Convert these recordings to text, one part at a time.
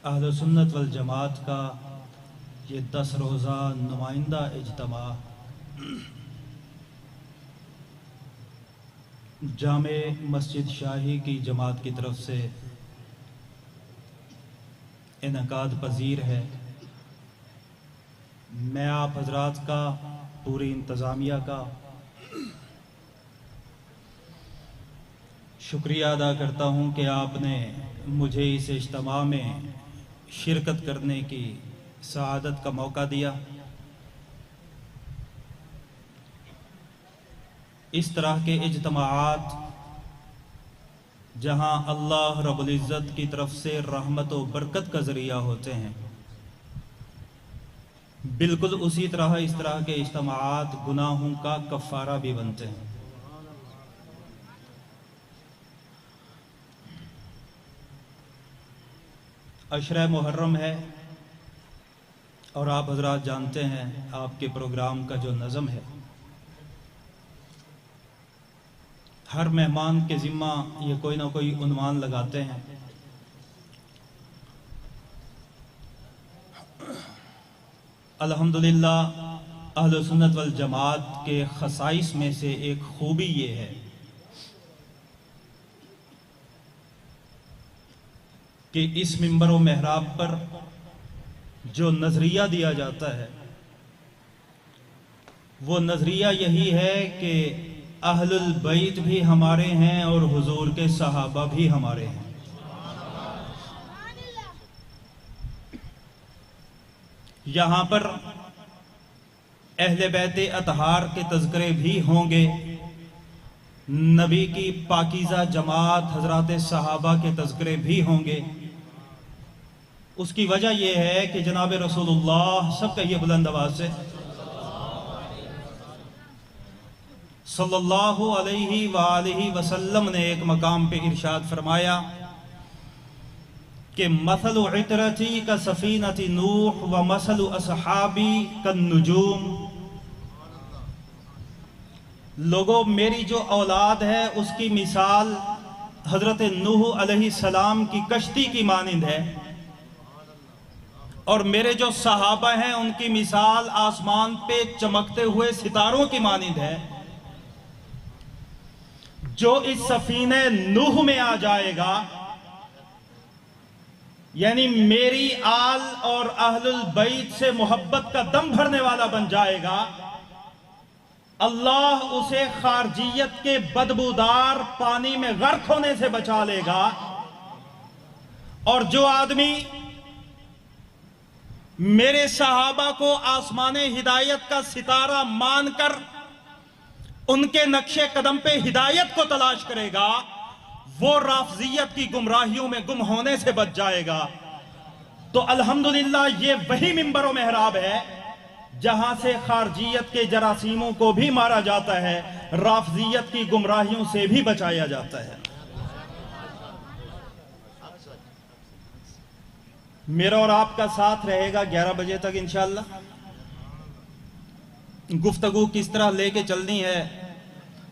अहले सुन्नत वल जमात का ये 10 रोज़ा नुमाइंदा इज्तिमा जामे मस्जिद शाही की जमात की तरफ से इनकाद पजीर है। मैं आप हजरात का, पूरी इंतज़ामिया का शुक्रिया अदा करता हूँ कि आपने मुझे इस इज्तिमा में शिरकत करने की सआदत का मौका दिया। इस तरह के इज्तिमाआत जहाँ अल्लाह रब्बुल इज़्ज़त की तरफ से रहमत व बरकत का ज़रिया होते हैं, बिल्कुल उसी तरह इस तरह के इज्तिमाआत गुनाहों का कफ़ारा भी बनते हैं। अशरा मुहर्रम है और आप हजरात जानते हैं आपके प्रोग्राम का जो नज़म है, हर मेहमान के ज़िम्मा ये कोई ना कोई उन्वान लगाते हैं। अल्हम्दुलिल्लाह अहले सुन्नत वल जमात के खसाइस में से एक खूबी ये है कि इस मिंबर व मेहराब पर जो नज़रिया दिया जाता है वो नज़रिया यही है कि अहलुल बैत भी हमारे हैं और हुजूर के सहाबा भी हमारे हैं। यहाँ पर अहले बैत अतहार के तज़किरे भी होंगे, नबी की पाकीज़ा जमात हज़रात सहाबा के तज़किरे भी होंगे। उसकी वजह यह है कि जनाब रसूलुल्लाह, सब कहिए बुलंद आवाज़ से, सल्लल्लाहु अलैहि वालिहि वसल्लम ने एक मकाम पे इरशाद फरमाया कि मसलु इतरती का सफीनती नूह व मसलु असहाबी का नुजूम। लोगों, मेरी जो औलाद है उसकी मिसाल हजरत नूह अलैहिस्सलाम की कश्ती की मानिंद है और मेरे जो सहाबा हैं उनकी मिसाल आसमान पे चमकते हुए सितारों की मानिंद है। जो इस सफीने नूह में आ जाएगा, यानी मेरी आल और अहलुल बैत से मोहब्बत का दम भरने वाला बन जाएगा, अल्लाह उसे खारजियत के बदबूदार पानी में गर्क होने से बचा लेगा। और जो आदमी मेरे सहाबा को आसमाने हिदायत का सितारा मानकर उनके नक्शे कदम पे हिदायत को तलाश करेगा, वो राफजियत की गुमराहियों में गुम होने से बच जाएगा। तो अल्हम्दुलिल्लाह ये वही मिंबर व मेहराब है जहां से खारजियत के जरासीमों को भी मारा जाता है, राफजियत की गुमराहियों से भी बचाया जाता है। मेरा और आपका साथ रहेगा 11 बजे तक इंशाअल्लाह। गुफ्तगू किस तरह लेके चलनी है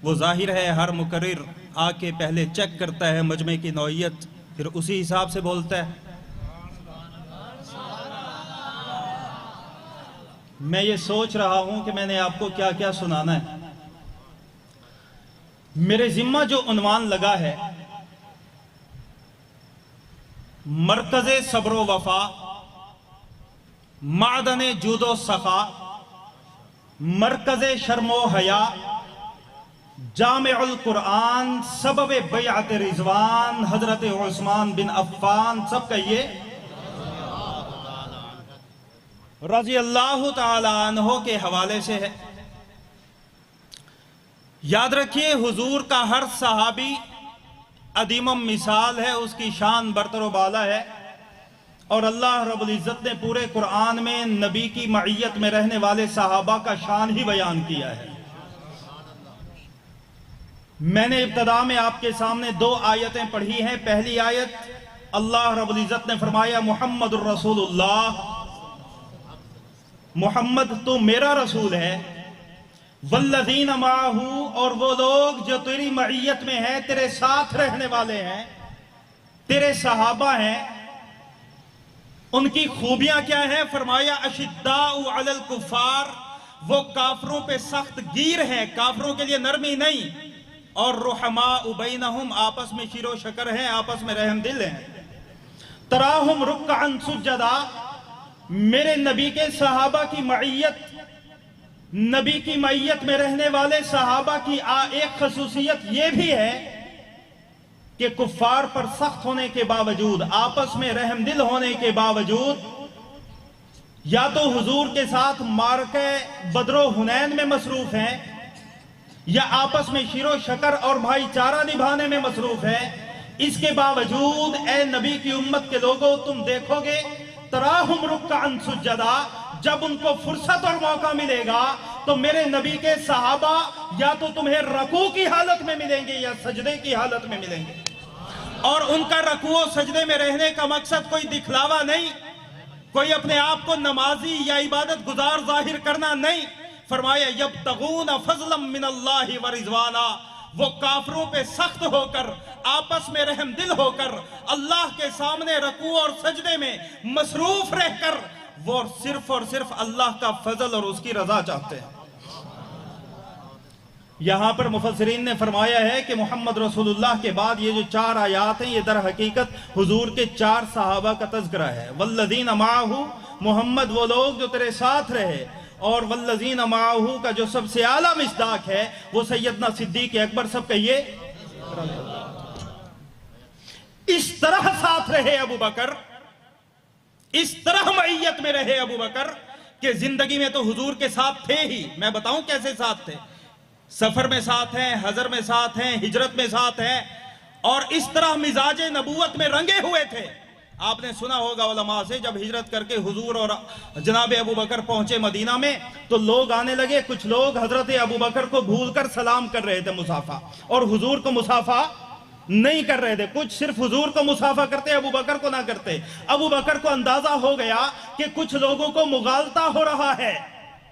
वो जाहिर है हर मुकर्रिर आके पहले चेक करता है मजमे की नौइयत, फिर उसी हिसाब से बोलता है। मैं ये सोच रहा हूं कि मैंने आपको क्या क्या सुनाना है। मेरे जिम्मा जो उन्वान लगा है, मरकज़े सब्रो वफा, मादने जूदो सखा, मरकज़े शर्मो हया, जामिउल कुरान, सबब बैअत रिजवान, हजरत उस्मान बिन अफ़्फ़ान, सब कहिए रज़ी अल्लाह ताला अन्हो के हवाले से है। याद रखिए, हुजूर का हर सहाबी अदीमम मिसाल है, उसकी शान बरतर व बाला है। और अल्लाह रब्बुल इज़्ज़त ने पूरे कुरान में नबी की मईयत में रहने वाले सहाबा का शान ही बयान किया है। मैंने इब्तदा में आपके सामने 2 आयतें पढ़ी हैं। पहली आयत, अल्लाह रब्बुल इज़्ज़त ने फरमाया मुहम्मदुर रसूलुल्लाह, मोहम्मद तो मेरा रसूल है, वल्लज़ीना माहू, और वो लोग जो तेरी मईयत में हैं, तेरे साथ रहने वाले हैं, तेरे सहाबा हैं, उनकी खूबियां क्या है? फरमाया अशिद्दाउ अलल कुफार, वो काफरों पे सख्त गिर हैं, काफरों के लिए नरमी नहीं। और रुहमाउ बैनहुम, आपस में शिरो शकर हैं, आपस में रहम दिल हैं। तराहुम रुक्अन सुज्जदा, मेरे नबी के सहाबा की मईयत, नबी की मईयत में रहने वाले सहाबा की एक खसूसियत यह भी है कि कुफ्फार पर सख्त होने के बावजूद, आपस में रहमदिल होने के बावजूद, या तो हुजूर के साथ मारके बदरो हुनैन में मसरूफ हैं, या आपस में शिरो शकर और भाईचारा निभाने में मसरूफ है। इसके बावजूद ए नबी की उम्मत के लोगों, तुम देखोगे तराहुम रुक्अन सुज्जदा, जब उनको फुर्सत और मौका मिलेगा तो मेरे नबी के सहाबा या तो तुम्हें रकू की हालत में मिलेंगे या सजदे की हालत में मिलेंगे। और उनका रकू और सजदे में रहने का मकसद कोई दिखलावा नहीं, कोई अपने आप को नमाजी या इबादत गुजार जाहिर करना नहीं। फरमाया यब्तगून फज़लन मिनल्लाहि व रिज़वाना, वो काफरों पे सख्त होकर, आपस में रहमदिल होकर, अल्लाह के सामने रकू और सजदे में मसरूफ रहकर वो सिर्फ और सिर्फ अल्लाह का फजल और उसकी रजा चाहते हैं। यहां पर मुफस्सिरीन ने फरमाया है कि मोहम्मद रसूलुल्लाह के बाद ये जो 4 आयात हैं, ये दर हकीकत हुजूर के 4 सहाबा का तज़किरा है। वल्लज़ीना माअहू, मोहम्मद वो लोग जो तेरे साथ रहे, और वल्लज़ीना माअहू का जो सबसे आला मिस्दाक है वो सैयदना सिद्दीक अकबर, सब कहिए। इस तरह साथ रहे अबू बकर, इस तरह मईयत में रहे अबू बकर कि जिंदगी में तो हुजूर के साथ थे ही। मैं बताऊं कैसे साथ थे? सफर में साथ हैं, हजर में साथ हैं, हिजरत में साथ हैं, और इस तरह मिजाजे नबूवत में रंगे हुए थे। आपने सुना होगा उलमा से, जब हिजरत करके हुजूर और जनाब अबू बकर पहुंचे मदीना में तो लोग आने लगे। कुछ लोग हजरत अबू बकर को भूलकर सलाम कर रहे थे मुसाफा, और हुजूर को मुसाफा नहीं कर रहे थे। कुछ सिर्फ हुजूर को मुसाफा करते, अबू बकर को ना करते। अबू बकर को अंदाजा हो गया कि कुछ लोगों को मुगालता हो रहा है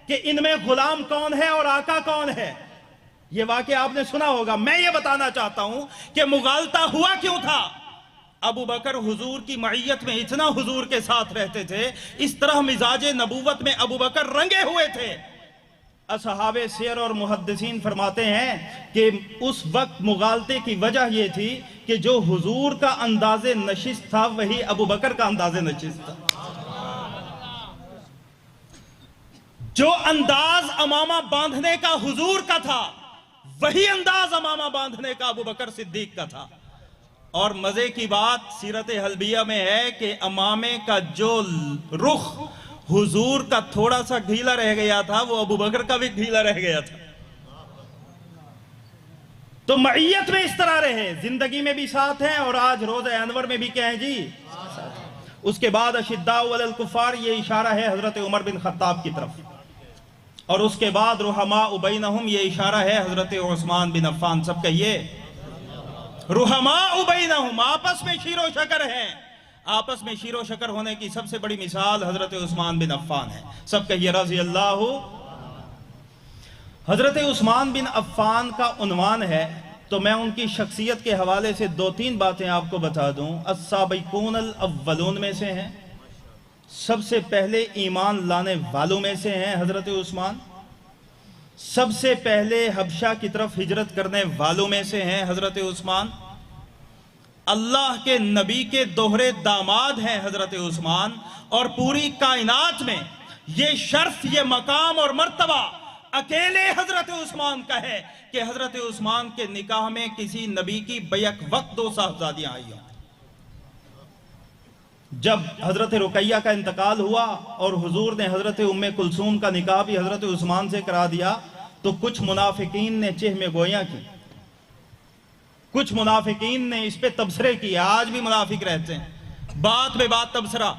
कि इनमें गुलाम कौन है और आका कौन है। यह वाकया आपने सुना होगा। मैं ये बताना चाहता हूं कि मुगालता हुआ क्यों था। अबू बकर हुजूर की मईयत में इतना हुजूर के साथ रहते थे, इस तरह मिजाजे नबूवत में अबू बकर रंगे हुए थे। असहाबे सियर और मुहद्दिसीन फरमाते हैं कि उस वक्त मुगालते की वजह यह थी कि जो हुजूर का अंदाजे नशिस्त था वही अबू बकर का अंदाजे नशिस्त था। जो अंदाज अमामा बांधने का हुजूर का था, वही अंदाज अमामा बांधने का अबू बकर सिद्दीक का था। और मजे की बात सीरत हल्बिया में है कि अमामे का जो रुख हुजूर का थोड़ा सा ढीला रह गया था, वो अबू बकर का भी ढीला रह गया था। तो मईयत में इस तरह रहे, जिंदगी में भी साथ हैं और आज रोज़े अनवर में भी क्या है जी। उसके बाद अशिद्दाउ अलल कुफ़ार, ये इशारा है हजरत उमर बिन खत्ताब की तरफ। और उसके बाद रुहमाउ बैनहुम, ये इशारा है हजरत उस्मान बिन अफ़्फ़ान। सब कहिए रुहमाउ बैनहुम, आपस में शीरो शकर है। आपस में शीरो शकर होने की सबसे बड़ी मिसाल हजरत उस्मान बिन अफ़्फ़ान है। सब कहिए रज़ी अल्लाह। हजरत उस्मान बिन अफ़्फ़ान का उन्वान है, तो मैं उनकी शख्सियत के हवाले से 2-3 बातें आपको बता दूं। अस्साबिकून अल अव्वलून में से हैं, सबसे पहले ईमान लाने वालों में से हैं हजरत उस्मान। सबसे पहले हबशा की तरफ हिजरत करने वालों में से हैं हजरत उस्मान। अल्लाह के नबी के दोहरे दामाद हैं हजरत उस्मान। और पूरी कायनात में ये शर्फ, ये मकाम और मर्तबा अकेले हजरत उस्मान का है कि हजरत उस्मान के निकाह में किसी नबी की बैक वक्त 2 साहबजादियां आई हों। जब हजरत रुकैया का इंतकाल हुआ और हुजूर ने हजरत उम्मे कुलसूम का निकाह भी हजरत उस्मान से करा दिया, तो कुछ मुनाफिकीन ने चेह में गोया की, कुछ मुनाफिकीन ने इस पे तबसरे किए। आज भी मुनाफिक रहते हैं, बात में बात तबसरा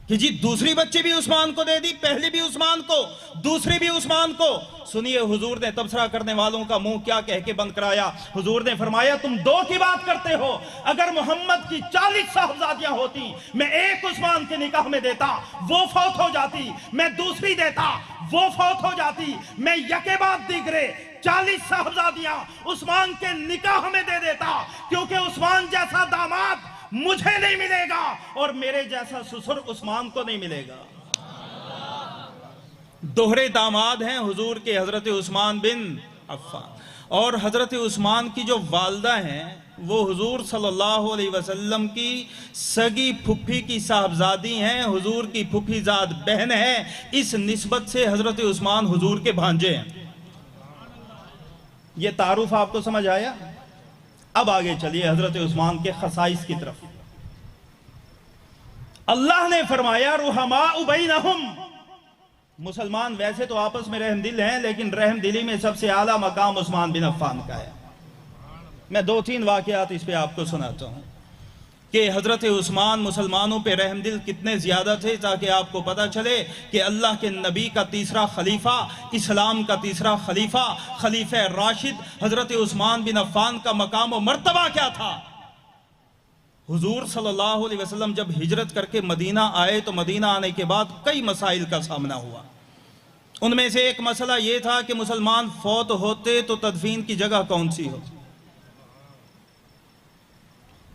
कि जी दूसरी बच्ची भी उस्मान को दे दी, पहली भी उस्मान को, दूसरी भी उस्मान को। सुनिए हुजूर ने तबसरा करने वालों का मुंह क्या कह के बंद कराया। हुजूर ने फरमाया तुम 2 की बात करते हो, अगर मोहम्मद की 40 साहबजादियां होती, मैं एक उस्मान के निकाह में देता, वो फौत हो जाती, मैं दूसरी देता, वो फौत हो जाती, मैं यके बाद दिगरे 40 साहबजादियां उस्मान के निकाह में दे देता, क्योंकि उस्मान जैसा दामाद मुझे नहीं मिलेगा और मेरे जैसा ससुर उस्मान को नहीं मिलेगा। दोहरे दामाद हैं हुजूर के हजरत उस्मान बिन अफ़्फ़ान, और हजरत उस्मान की जो वालदा हैं वो हुजूर सल्लल्लाहु अलैहि वसल्लम की सगी फुफ्फी की साहबजादी हैं, हुजूर की फुफ्फीजाद बहन है। इस निस्बत से हजरत उस्मान हुजूर के भांजे हैं। ये तारुफ आपको समझ आया? अब आगे चलिए हजरत उस्मान के खसाइस की तरफ। अल्लाह ने फरमाया रुहमाउ बैनहुम, मुसलमान वैसे तो आपस में रहमदिल हैं, लेकिन रहमदिली में सबसे आला मकाम उस्मान बिन अफ़्फ़ान का है। मैं 2-3 वाक़यात इस पे आपको सुनाता हूँ कि हज़रत उस्मान मुसलमानों पे रहमदिल कितने ज़्यादा थे, ताकि आपको पता चले कि अल्लाह के नबी का तीसरा खलीफा, इस्लाम का तीसरा खलीफा, खलीफा राशिद हज़रत उस्मान बिन अफ़्फ़ान का मकाम व मर्तबा क्या था। हुजूर सल्लल्लाहु अलैहि वसल्लम जब हिजरत करके मदीना आए तो मदीना आने के बाद कई मसाइल का सामना हुआ। उनमें से एक मसला ये था कि मुसलमान फौत होते तो तदफीन की जगह कौन सी हो।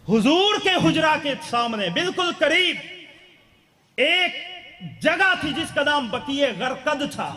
हुजूर के हुजरा के सामने बिल्कुल करीब एक जगह थी जिसका नाम बकीए गरकद था।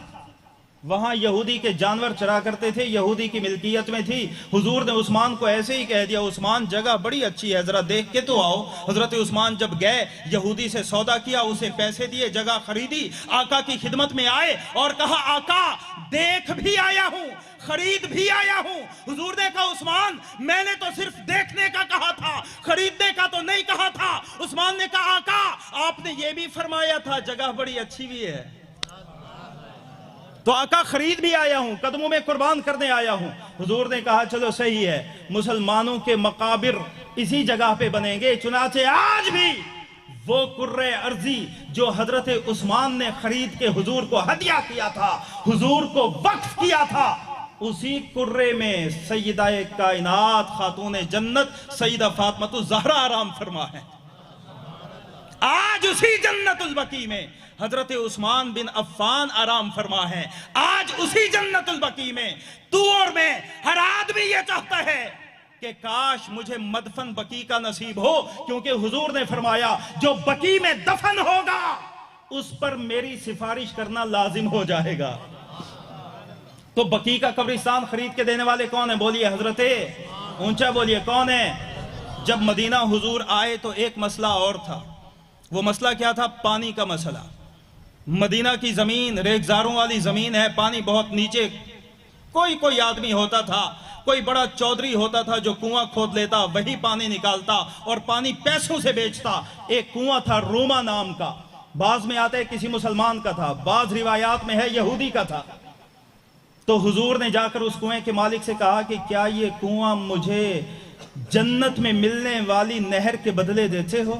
वहां यहूदी के जानवर चरा करते थे, यहूदी की मिल्कियत में थी। हुजूर ने उस्मान को ऐसे ही कह दिया, उस्मान जगह बड़ी अच्छी है, जरा देख के तो आओ। हजरत उस्मान जब गए, यहूदी से सौदा किया, उसे पैसे दिए, जगह खरीदी, आका की खिदमत में आए और कहा आका देख भी आया हूं, खरीद भी आया हूं। हुजूर ने कहा उस्मान मैंने तो सिर्फ देखने का कहा था, खरीदने का तो नहीं कहा था। उस्मान ने कहा आका आपने ये भी फरमाया था जगह बड़ी अच्छी भी है, तो आका खरीद भी आया हूं, कदमों में कुर्बान करने आया हूं। हुजूर ने कहा चलो सही है, मुसलमानों के मकाबिर इसी जगह पे बनेंगे। चुनाचे आज भी वो कुर्रे अर्जी जो हजरत उस्मान ने खरीद के हुजूर को हदिया किया था, हुजूर को वक्फ किया था, उसी कुर्रे में सैयदा कायनात खातून जन्नत सैयदा फातिमा ज़हरा आराम फरमा है। आज उसी जन्नतुल बकी में हजरत उस्मान बिन अफ़्फ़ान आराम फरमा है। आज उसी जन्नतुल बकी में तू और मैं, हर आदमी ये चाहता है कि काश मुझे मदफन बकी का नसीब हो, क्योंकि हुजूर ने फरमाया जो बकी में दफन होगा उस पर मेरी सिफारिश करना लाजिम हो जाएगा। तो बकी का कब्रिस्तान खरीद के देने वाले कौन है? बोलिए हजरत, ऊंचा बोलिए कौन है? जब मदीना हुजूर आए तो एक मसला और था। वो मसला क्या था? पानी का मसला। मदीना की जमीन रेगजारों वाली जमीन है, पानी बहुत नीचे। कोई कोई आदमी होता था, कोई बड़ा चौधरी होता था जो कुआं खोद लेता, वही पानी निकालता और पानी पैसों से बेचता। एक कुआं था रोमा नाम का, बाज में आता है किसी मुसलमान का था, बाज रिवायात में है यहूदी का था। तो हुजूर ने जाकर उस कुएं के मालिक से कहा कि क्या ये कुआं मुझे जन्नत में मिलने वाली नहर के बदले देते हो?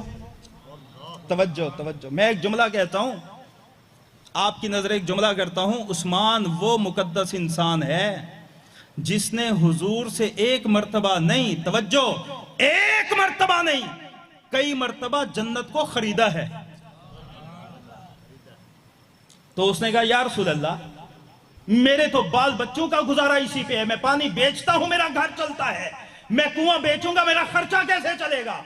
तवज्जो तवज्जो, मैं एक जुमला कहता हूं, आपकी नजर एक जुमला करता हूं। उस्मान वो मुकद्दस इंसान है जिसने हुजूर से एक मर्तबा नहीं, तवज्जो, एक मर्तबा नहीं, कई मर्तबा जन्नत को खरीदा है। तो उसने कहा या रसूल अल्लाह, मेरे तो बाल बच्चों का गुजारा इसी पे है, मैं पानी बेचता हूं, मेरा घर चलता है, मैं कुआं बेचूंगा, मेरा खर्चा कैसे चलेगा?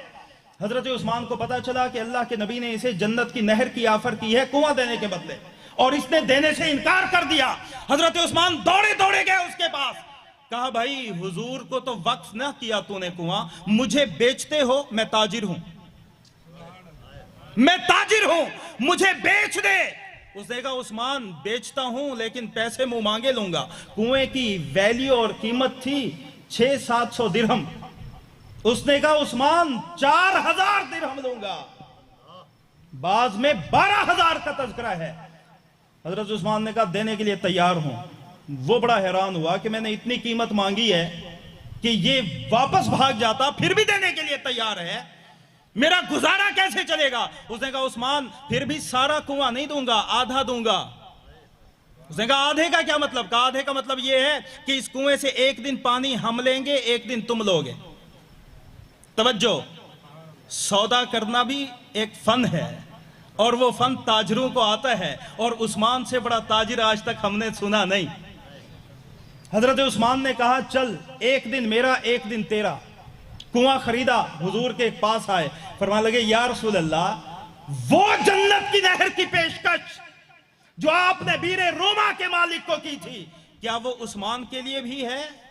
हजरत उस्मान को पता चला कि अल्लाह के नबी ने इसे जन्नत की नहर की ऑफर की है कुआं देने के बदले, और इसने देने से इनकार कर दिया। हजरत उस्मान दौड़े दौड़े गए उसके पास, कहा भाई हुजूर को तो वक्फ ना किया तूने कुआं, मुझे बेचते हो, मैं ताजिर हूं, मैं ताजिर हूं, मुझे बेच दे। उसने कहा उस्मान बेचता हूं लेकिन पैसे मुंह मांगे लूंगा। कुएं की वैल्यू और कीमत थी 600-700 दिरहम। उसने कहा उस्मान 4000 दिरहम लूंगा। बाज में 12000 का तज़किरा है। हजरत उस्मान ने कहा देने के लिए तैयार हूं। वो बड़ा हैरान हुआ कि मैंने इतनी कीमत मांगी है कि ये वापस भाग जाता, फिर भी देने के लिए तैयार है, मेरा गुजारा कैसे चलेगा? उसने कहा उस्मान फिर भी सारा कुआं नहीं दूंगा, आधा दूंगा। उसने कहा आधे का क्या मतलब? कहा आधे का मतलब यह है कि इस कुएं से एक दिन पानी हम लेंगे, एक दिन तुम लोगे। तवज्जो, सौदा करना भी एक फन है और वो फन ताजरों को आता है, और उस्मान से बड़ा ताजिर आज तक हमने सुना नहीं। हजरत उस्मान ने कहा चल एक दिन मेरा एक दिन तेरा, कुआं खरीदा, हुजूर के पास आए, फरमाने लगे या रसूल अल्लाह, वो जन्नत की नहर की पेशकश जो आपने बीरे रोमा के मालिक को की थी, क्या वो उस्मान के लिए भी है?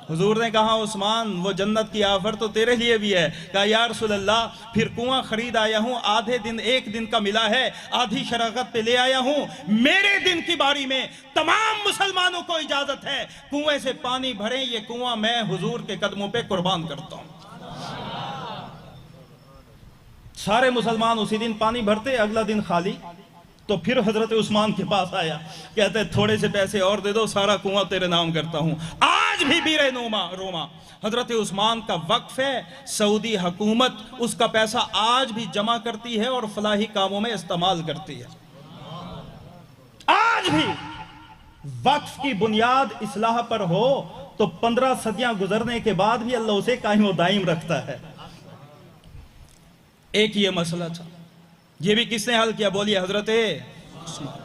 हुजूर ने कहा उस्मान, वो जन्नत की ऑफर तो तेरे लिए भी है। कहा या रसूल अल्लाह, फिर कुआं खरीद आया हूं, आधे दिन एक दिन का मिला है, आधी शराकत पे ले आया हूं। मेरे दिन की बारी में तमाम मुसलमानों को इजाजत है कुएं से पानी भरें, ये कुआं मैं हुजूर के कदमों पे कुर्बान करता हूं। सारे मुसलमान उसी दिन पानी भरते, अगला दिन खाली। तो फिर हजरत उस्मान के पास आया, कहते थोड़े से पैसे और दे दो, सारा कुआं तेरे नाम करता हूं। आज भी बीरे रोमा हजरत उस्मान का वक्फ है, सऊदी हुकूमत उसका पैसा आज भी जमा करती है और फलाही कामों में इस्तेमाल करती है। आज भी वक्फ की बुनियाद इस्लाह पर हो तो 15 सदियां गुजरने के बाद भी अल्लाह उसे कायम व दायम रखता है। एक ये मसला था, ये भी किसने हल किया? बोलिए हजरत उस्मान।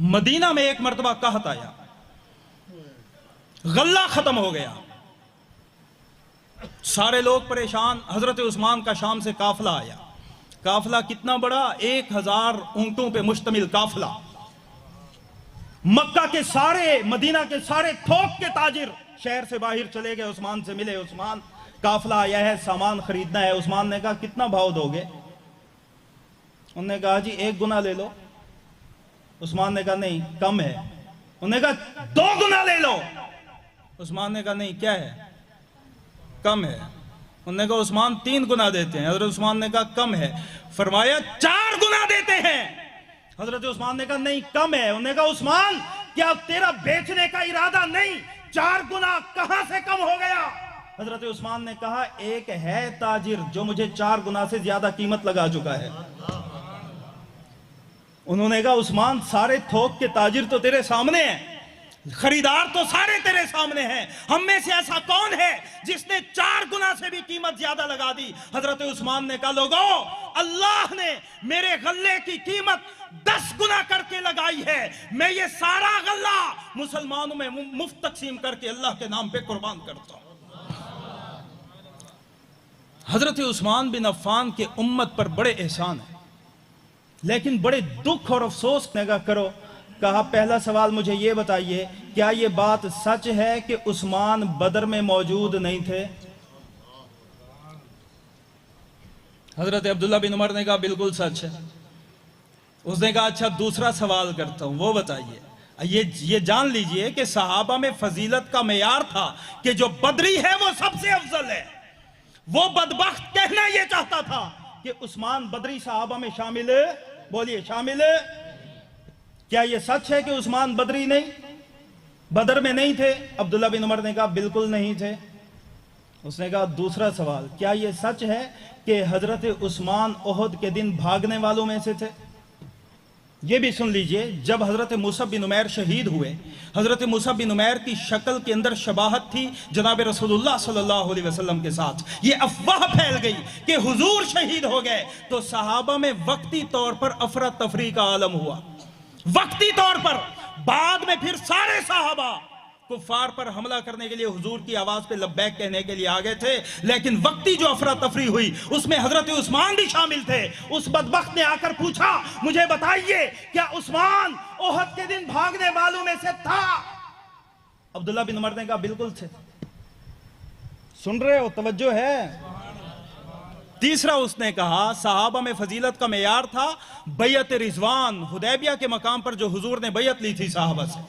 मदीना में एक मर्तबा कहत आया, गल्ला खत्म हो गया, सारे लोग परेशान। हजरत उस्मान का शाम से काफिला आया। काफिला कितना बड़ा? 1000 ऊंटों पे मुश्तमिल काफिला। मक्का के सारे, मदीना के सारे थोक के ताजिर शहर से बाहर चले गए, उस्मान से मिले। उस्मान, काफिला आया है, सामान खरीदना है। उस्मान ने कहा कितना भाव दोगे? उन्होंने कहा जी 1 गुना ले लो। उस्मान ने कहा नहीं, कम है। उन्होंने कहा 2 गुना ले लो। उस्मान ने कहा नहीं, क्या है? कम है। उन्होंने कहा उस्मान 3 गुना देते हैं। हजरत उस्मान ने कहा कम है। फरमाया 4 गुना देते हैं। हजरत उस्मान ने कहा नहीं, कम है। उन्होंने कहा उस्मान, क्या तेरा बेचने का इरादा नहीं? 4 गुना कहां से कम हो गया? हजरत उस्मान ने कहा एक है ताजिर जो मुझे 4 गुना से ज्यादा कीमत लगा चुका है। उन्होंने कहा उस्मान, सारे थोक के ताजिर तो तेरे सामने हैं, खरीदार तो सारे तेरे सामने हैं, हम में से ऐसा कौन है जिसने 4 गुना से भी कीमत ज्यादा लगा दी? हजरत उस्मान ने कहा लोगों, अल्लाह ने मेरे गल्ले की कीमत 10 गुना करके लगाई है। मैं ये सारा गल्ला मुसलमानों में मुफ्त तकसीम करके अल्लाह के नाम पे कुर्बान करता हूं। हजरत उस्मान बिन अफ़्फ़ान के उम्मत पर बड़े एहसान है, लेकिन बड़े दुख और अफसोस करो। कहा पहला सवाल मुझे ये बताइए, क्या ये बात सच है कि उस्मान बदर में मौजूद नहीं थे? हजरत अब्दुल्ला बिन उमर ने कहा बिल्कुल सच है। उसने कहा अच्छा दूसरा सवाल करता हूं, वो बताइए, ये जान लीजिए कि सहाबा में फजीलत का मेयार था कि जो बदरी है वो सबसे अफजल है। वो बदबख्त कहना यह चाहता था कि उस्मान बदरी सहाबा में शामिल है। बोलिए शामिल है। क्या यह सच है कि उस्मान बदरी नहीं, बदर में नहीं थे? अब्दुल्ला बिन उमर ने कहा बिल्कुल नहीं थे। उसने कहा दूसरा सवाल, क्या यह सच है कि हजरत उस्मान ओहद के दिन भागने वालों में से थे? यह भी सुन लीजिए, जब हजरत मुसअब बिन उमैर शहीद हुए, हजरत मुसअब बिन उमैर की शक्ल के अंदर शबाहत थी जनाब रसूलुल्लाह सल्लल्लाहु अलैहि वसल्लम के साथ। यह अफवाह फैल गई कि हुजूर शहीद हो गए, तो सहाबा में वक्ती तौर पर अफरा तफरी का आलम हुआ, वक्ती तौर पर। बाद में फिर सारे सहाबा कुफार पर हमला करने के लिए हुजूर की आवाज पे लब्बैक कहने के लिए आ गए थे, लेकिन वक्ती जो अफरा तफरी हुई उसमें हजरत उस्मान भी शामिल थे। उस बदबख्त ने आकर पूछा, मुझे बताइए क्या उस्मान ओहद के दिन भागने वालों में से था? अब्दुल्ला बिन उमर ने कहा बिल्कुल थे। सुन रहे हो, तवज्जो है। तीसरा उसने कहा सहाबा में फजीलत का मेयार था बैयत रिजवान, हुदैबिया के मकाम पर जो हुजूर ने बैयत ली थी सहाबा से,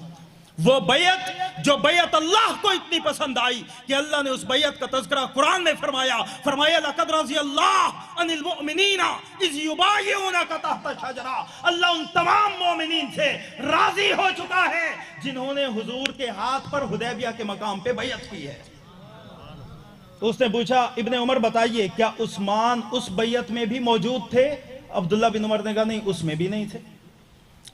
वो बैयत जो बैयत अल्लाह को इतनी पसंद आई कि अल्लाह ने उस बैयत का तज़किरा कुरान में फरमाया लक़द रज़ियल्लाहु अनिल मुअमिनीना इज़ युबायिऊनका तहत शजरा। अल्लाह उन तमाम मोमिनीन से राजी हो चुका है जिन्होंने हुजूर के हाथ पर हुदैबिया के मकाम पे बैयत की है। उसने पूछा इब्ने उमर बताइए क्या उस्मान उस बैयत में भी मौजूद थे? अब्दुल्ला बिन उमर ने कहा नहीं, उसमें भी नहीं थे।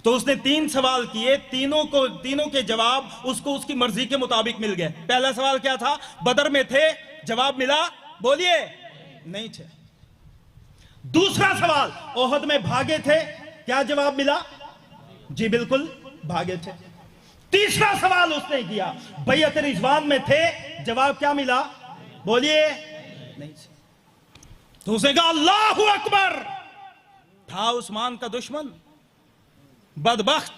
तो उसने 3 सवाल किए, तीनों के जवाब उसको उसकी मर्जी के मुताबिक मिल गए। पहला सवाल क्या था? बदर में थे? जवाब मिला, बोलिए नहीं थे। दूसरा सवाल, ओहद में भागे थे? क्या जवाब मिला? जी बिल्कुल भागे थे। तीसरा सवाल उसने किया, बैयत रिजवान में थे? जवाब क्या मिला? बोलिए। नहीं। तो उसे कहा अल्लाहु अकबर। था उस्मान का दुश्मन, बदबख्त।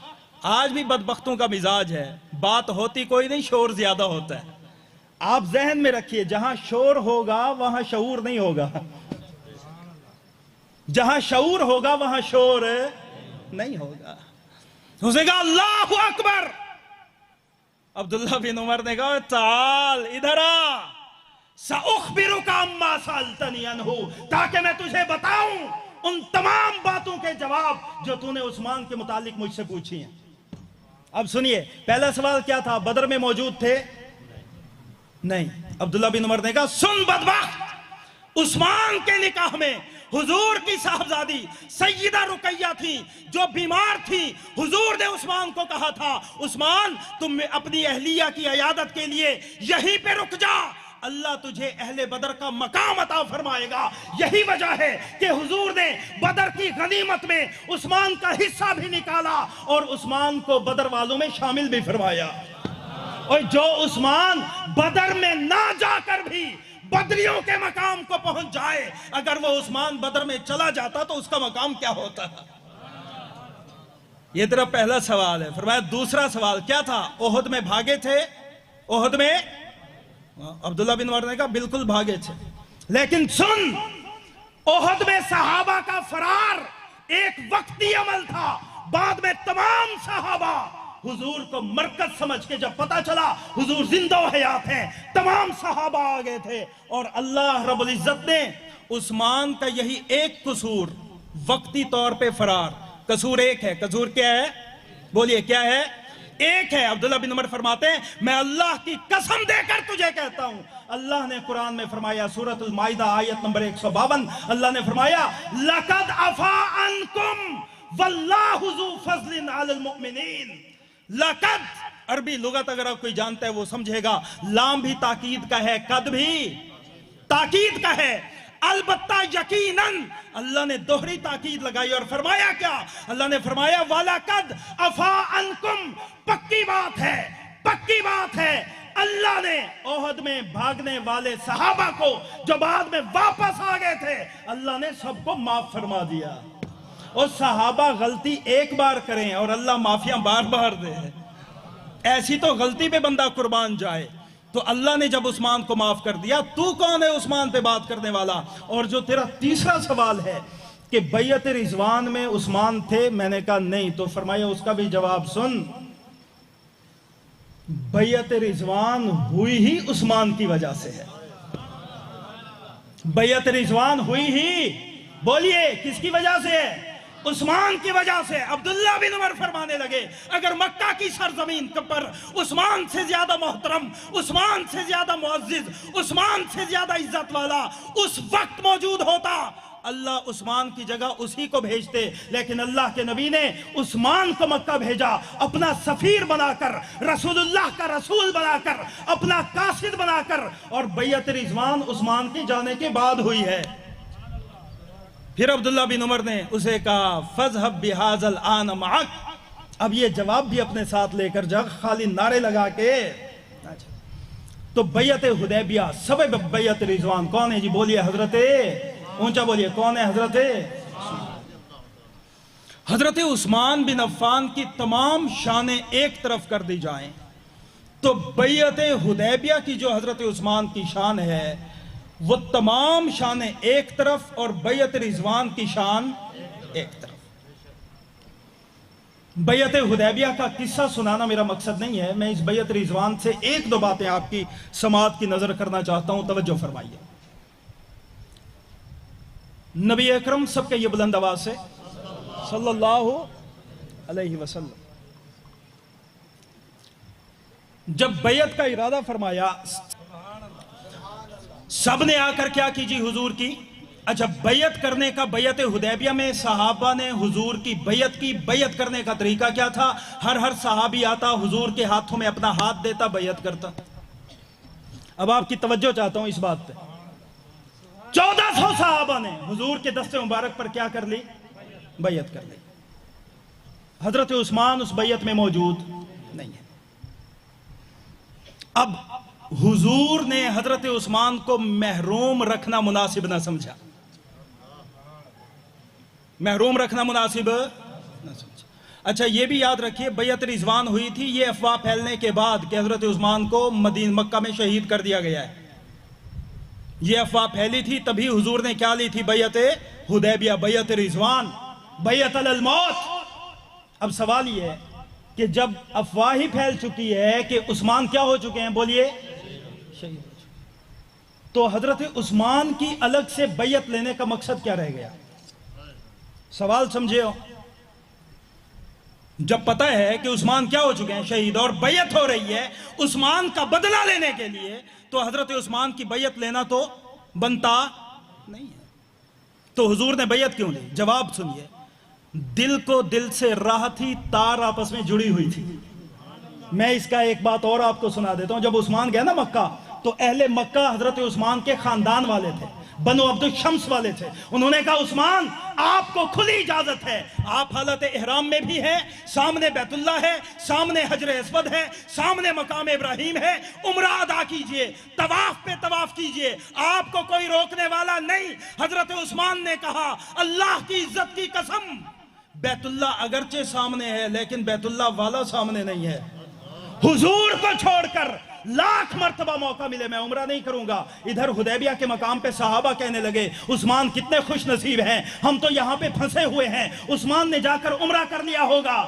आज भी बदबख्तों का मिजाज है, बात होती कोई नहीं, शोर ज्यादा होता है। आप जहन में रखिए, जहां शोर होगा वहां शऊर नहीं होगा, जहां शऊर होगा वहां शोर नहीं होगा। उसे कहा अल्लाहु अकबर। अब्दुल्ला बिन उमर ने कहा चाल इधर आ, सउखबिरुका अम्मा सअल्तनी अन्हु, ताकि मैं तुझे बताऊं उन तमाम बातों के जवाब जो तूने उस्मान के मुतालिक मुझसे पूछी हैं। अब सुनिए, पहला सवाल क्या था? बदर में मौजूद थे? नहीं। अब्दुल्ला बिन उमर ने कहा सुन बदबख्त, उस्मान के निकाह में हुजूर की साहबजादी सैयदा रुकैया थी जो बीमार थी। हुजूर ने उस्मान को कहा था, उस्मान तुम अपनी अहलिया की इयादत के लिए यहीं पे रुक जा, अल्लाह तुझे अहले बदर का मकाम अता फरमाएगा। यही वजह है कि हुजूर ने बदर की गनीमत में उस्मान का हिस्सा भी निकाला और उस्मान को बदर वालों में शामिल भी फरमाया। और जो उस्मान बदर में ना जाकर भी बदरियों के मकाम को पहुंच जाए, अगर वो उस्मान बदर में चला जाता तो उसका मकाम क्या होता? ये तेरा पहला सवाल है। फरमाया दूसरा सवाल क्या था? ओहद में भागे थे? ओहद में अब्दुल्ला बिन उमर ने कहा बिल्कुल भागे थे, लेकिन सुन, ओहद में सहाबा का फरार एक वक्ती अमल था। बाद में तमाम सहाबा हुजूर को मरकज समझ के जब पता चला हुजूर जिंदा हयात हैं, तमाम सहाबा आ गए थे। और अल्लाह रब्बुल इज्जत ने उस्मान का यही एक कसूर, वक्ती तौर पे फरार, कसूर एक है। कसूर क्या है? बोलिए क्या है? एक है। अब्दुल्ला बिन उमर फरमाते हैं मैं अल्लाह की कसम देकर तुझे कहता हूं, अल्लाह ने कुरान में फरमाया, सूरतुल माइदा आयत नंबर 152, अल्लाह ने फरमाया लक़द अफ़ा अन्कुम वल्लाहु ज़ू फ़ज़लिन अलल मुमिनीन। लक़द अरबी लुगत अगर आप कोई जानता है वो समझेगा, लाम भी ताकीद का है, कद भी ताकीद का है। अलबत्ता यकीनन अल्लाह ने दोहरी ताकीद लगाई और फरमाया क्या? अल्लाह ने फरमाया वलक़द अफ़ा अन्कुम, पक्की बात है, पक्की बात है, अल्लाह ने ओहद में भागने वाले सहाबा को जो बाद में वापस आ गए थे, अल्लाह ने सबको माफ फरमा दिया। और सहाबा गलती एक बार करें और अल्लाह माफियां बार बार दे, ऐसी तो गलती पे बंदा कुर्बान जाए। तो अल्लाह ने जब उस्मान को माफ कर दिया, तू कौन है उस्मान पे बात करने वाला? और जो तेरा तीसरा सवाल है कि बैयत रिजवान में उस्मान थे, मैंने कहा नहीं। तो फरमाया उसका भी जवाब सुन, बैयत रिजवान हुई ही उस्मान की वजह से है। बैयत रिजवान हुई ही, बोलिए किसकी वजह से है? उस्मान की वजह से। अब्दुल्ला बिन उमर फरमाने लगे अगर मक्का की सरजमीन पर उस्मान से ज्यादा मोहतरम, उस्मान से ज्यादा मुअज्जिज, उस्मान से ज्यादा इज्जत वाला उस वक्त मौजूद होता, अल्लाह उस्मान की जगह उसी को भेजते। लेकिन अल्लाह के नबी ने उस्मान को मक्का भेजा, अपना सफीर बनाकर, रसूलुल्लाह का रसूल बनाकर, अपना कासिद बनाकर। और बैयत रिजवान उस्मान की जाने के बाद हुई है। फिर अब्दुल्ला बिन उमर ने उसे कहा फज़हब बिहाज़ल आन मअक। अब ये जवाब भी अपने साथ लेकर जा, खाली नारे लगा के। तो बैयत हुदैबिया, सब बैयत रिजवान कौन है जी? बोलिए हजरते, ऊंचा बोलिए कौन है? हजरत उस्मान बिन अफ़्फ़ान की तमाम शानें एक तरफ कर दी जाएं तो बैयत हुदैबिया की जो हजरत उस्मान की शान है वो तमाम शानें एक तरफ और बैयत रिजवान की शान एक तरफ। बैयत हुदैबिया का किस्सा सुनाना मेरा मकसद नहीं है, मैं इस बैयत रिजवान से एक दो बातें आपकी समाअत की नजर करना चाहता हूं, तवज्जो फरमाइए। नबी अकरम सबके ये बुलंद आवाज से सल्लल्लाहु अलैहि वसल्लम जब बैयत का इरादा फरमाया, सब ने आकर क्या कीजिए हुजूर की। अच्छा, बैयत करने का, बैयत हुदैबिया में सहाबा ने हुजूर की बैयत की। बैयत करने का तरीका क्या था? हर सहाबी आता, हुजूर के हाथों में अपना हाथ देता, बैयत करता। अब आपकी तवज्जो चाहता हूं इस बात पे। 1400 सहाबा ने हुजूर के दस्ते मुबारक पर क्या कर ली? बैयत कर ली। हजरत उस्मान उस बैयत में मौजूद नहीं है। अब हुजूर ने हजरत उस्मान को महरूम रखना मुनासिब ना समझा, महरूम रखना मुनासिब ना समझा। अच्छा ये भी याद रखिए, बैयत रिजवान हुई थी ये अफवाह फैलने के बाद कि हजरत उस्मान को मक्का में शहीद कर दिया गया है। ये अफवाह फैली थी, तभी हुजूर ने क्या ली थी? बैयत हुदैबिया, बैयत रिजवान, बैयत अलल मौत। अब सवाल ये है कि जब अफवाह ही फैल चुकी है कि उस्मान क्या हो चुके हैं, बोलिए शहीद हो चुके, तो हजरत उस्मान की अलग से बैयत लेने का मकसद क्या रह गया? सवाल समझे हो? जब पता है कि उस्मान क्या हो चुके हैं, शहीद, और बैयत हो रही है उस्मान का बदला लेने के लिए, तो हजरत उस्मान की बैयत लेना तो बनता नहीं है। तो हुजूर ने बैयत क्यों ली? जवाब सुनिए, दिल को दिल से राह थी, तार आपस में जुड़ी हुई थी। मैं इसका एक बात और आपको सुना देता हूं। जब उस्मान गया ना मक्का, तो अहले मक्का हजरत उस्मान के खानदान वाले थे, बनो अब्दुल शम्स वाले थे। उन्होंने कहा उस्मान आपको खुली इजाजत है, आप हालत इहराम में भी हैं, सामने बैतुल्लाह है, सामने हजर अस्वद है, सामने मकाम इब्राहिम है, उम्रा अदा कीजिए, तवाफ पे तवाफ कीजिए, आपको कोई रोकने वाला नहीं। हजरत उस्मान ने कहा अल्लाह की इज्जत की कसम, बैतुल्लाह अगरचे सामने है लेकिन बैतुल्लाह वाला सामने नहीं है। हुजूर को छोड़कर लाख मर्तबा मौका मिले मैं उम्रा नहीं करूंगा। इधर हुदैबिया के मकाम पे सहाबा कहने लगे उस्मान कितने खुश नसीब हैं, हम तो यहां पे फंसे हुए हैं, उस्मान ने जाकर उम्रा कर लिया होगा।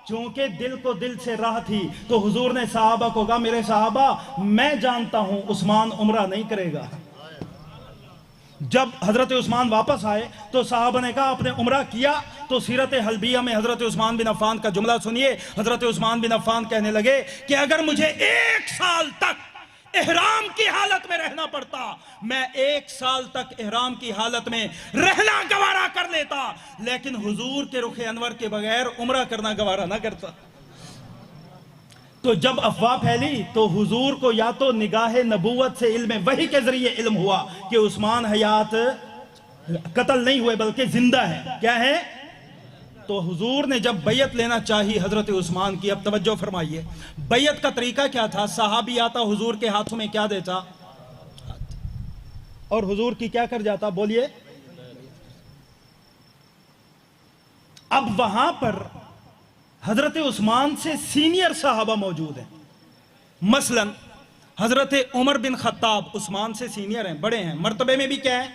क्योंकि दिल को दिल से राह थी, तो हुजूर ने सहाबा को कहा मेरे सहाबा मैं जानता हूं उस्मान उम्रा नहीं करेगा। जब हजरत उस्मान वापस आए तो साहबा ने कहा आपने उम्रा किया? तो सीरत हल्बिया में हजरत उस्मान बिन अफ़्फ़ान का जुमला सुनिए। हजरत उस्मान बिन अफ़्फ़ान कहने लगे कि अगर मुझे 1 साल तक इहराम की हालत में रहना पड़ता, मैं 1 साल तक इहराम की हालत में रहना गवारा कर लेता, लेकिन हुजूर के रुख अनवर के बगैर उम्रा करना गवारा ना करता। तो जब अफवाह फैली तो हुजूर को या तो निगाह नबूवत से इल्म वही के जरिए इल्म हुआ कि उस्मान हयात कत्ल नहीं हुए बल्कि जिंदा है। क्या है? तो हुजूर ने जब बैयत लेना चाहिए हजरत उस्मान की, अब तवज्जो फरमाइए, बैयत का तरीका क्या था? सहाबी आता हुजूर के हाथों में क्या देता और हुजूर की क्या कर जाता? बोलिए। अब वहां पर हजरत उस्मान से सीनियर साहबा मौजूद हैं। मसलन हजरत उमर बिन खत्ताब उस्मान से सीनियर हैं, बड़े हैं, मर्तबे में भी क्या है,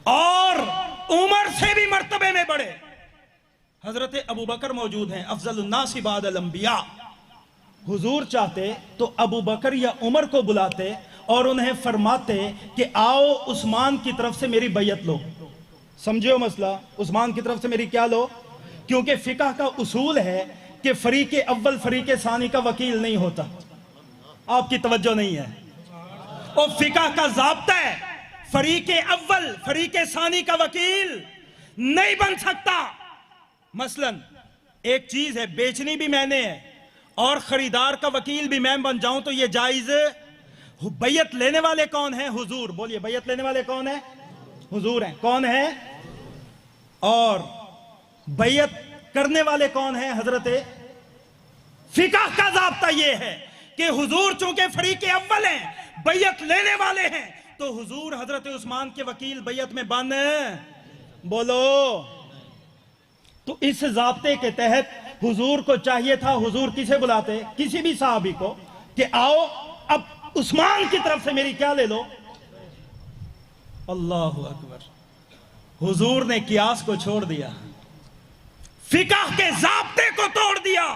और उमर से भी मर्तबे में बड़े हजरत अबू बकर मौजूद हैं, अफजलुन्नास बादल अंबिया। हुजूर चाहते तो अबू बकर या उमर को बुलाते और उन्हें फरमाते कि आओ उस्मान की तरफ से मेरी बैयत लो। समझो मसला, उस्मान की तरफ से मेरी क्या लो? क्योंकि फिक़ह का उसूल है कि फरीके अव्वल फरीके सानी का वकील नहीं होता। आपकी तवज्जो नहीं है। और फिक़ह का ज़ाब्ता है फरीके अव्वल फरीके सानी का वकील नहीं बन सकता। मसलन एक चीज है, बेचनी भी मैंने है और खरीदार का वकील भी मैं बन जाऊं तो यह जायज? बैयत लेने वाले कौन है? हुजूर। बोलिए, बैयत लेने वाले कौन है? हुजूर हैं। कौन है? और बैयत करने वाले कौन है? हजरत। फिक़ह का ज़ाब्ता यह है कि हुजूर चूंकि फरीके अव्वल हैं, बैयत लेने वाले हैं, तो हुजूर हजरत उस्मान के वकील बैयत में बन, बोलो। तो इस ज़ाब्ते के तहत हुजूर को चाहिए था, हुजूर किसे बुलाते? किसी भी साहबी को कि आओ अब उस्मान की तरफ से मेरी क्या ले लो। अल्लाहु अकबर। हुजूर ने कियास को छोड़ दिया, फिक़ह के ज़ाब्ते को तोड़ दिया,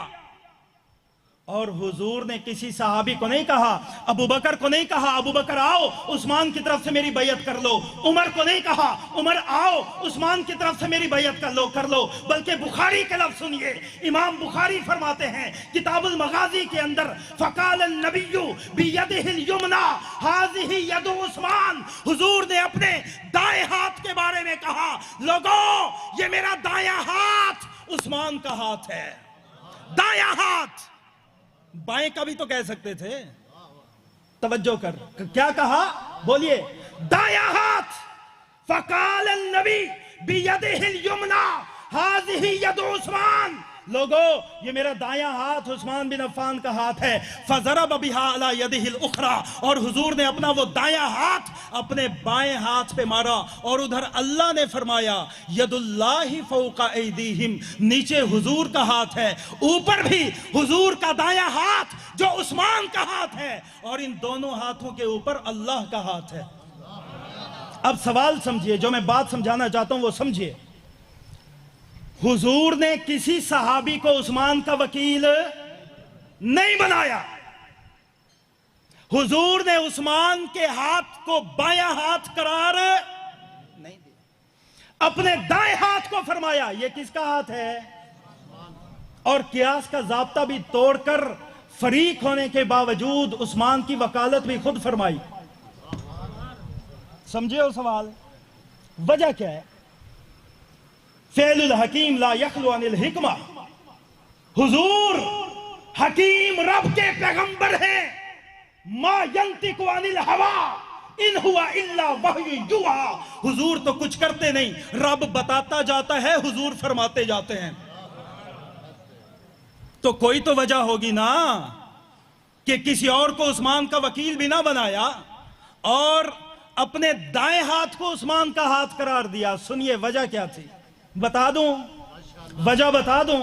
और हुजूर ने किसी सहाबी को नहीं कहा, अबू बकर को नहीं कहा अबू बकर आओ उस्मान की तरफ से मेरी बैयत कर लो, उमर को नहीं कहा उमर आओ उस्मान की तरफ से मेरी बैयत कर लो, बल्कि बुखारी के लफ्ज़ सुनिए। इमाम बुखारी फरमाते हैं किताबुल मगाज़ी के अंदर, फ़क़ाल नबिय्यु बियदिहिल युमना हाज़िही यदु उस्मान। हुजूर ने अपने दाएं हाथ के बारे में कहा, लोगों ये मेरा दायां हाथ उस्मान का हाथ है। दायां हाथ, बाएं का भी तो कह सकते थे। तवज्जो कर, क्या कहा? बोलिए, दायां हाथ। फ़क़ाल नबी बियदिहिल युमना हाज़िही यदु उस्मान। लोगों, ये मेरा दायां हाथ उस्मान बिन अफ़्फ़ान का हाथ है। फज़रब बिहा अला यदिहिल उखरा, और हुजूर ने अपना वो दायां हाथ अपने बाएं हाथ पे मारा, और उधर अल्लाह ने फरमाया यदुल्लाहि फौका ऐदीहिम, नीचे हुजूर का हाथ है, ऊपर भी हुजूर का दायां हाथ जो उस्मान का हाथ है, और इन दोनों हाथों के ऊपर अल्लाह का हाथ है। अब सवाल समझिए, जो मैं बात समझाना चाहता हूं वो समझिए। हुजूर ने किसी सहाबी को उस्मान का वकील नहीं बनाया। हुजूर ने उस्मान के हाथ को बायां हाथ करार नहीं दिया, अपने दाएं हाथ को फरमाया ये किसका हाथ है, और कियास का ज़ाब्ता भी तोड़कर फरीक होने के बावजूद उस्मान की वकालत भी खुद फरमाई। समझे हो सवाल? वजह क्या है? फ़ेलुल हकीम ला यखलु अनिल हिकमा, हुजूर हकीम रब के पैगंबर हैं। मा यंतिकु अनिल हवा इन हुआ इल्ला वह्यु युहा, हुजूर तो कुछ करते नहीं, रब बताता जाता है, हुजूर फरमाते जाते हैं। तो कोई तो वजह होगी ना कि किसी और को उस्मान का वकील भी ना बनाया और अपने दाएं हाथ को उस्मान का हाथ करार दिया। सुनिए वजह क्या थी, बता दूं, वजह बता दूं।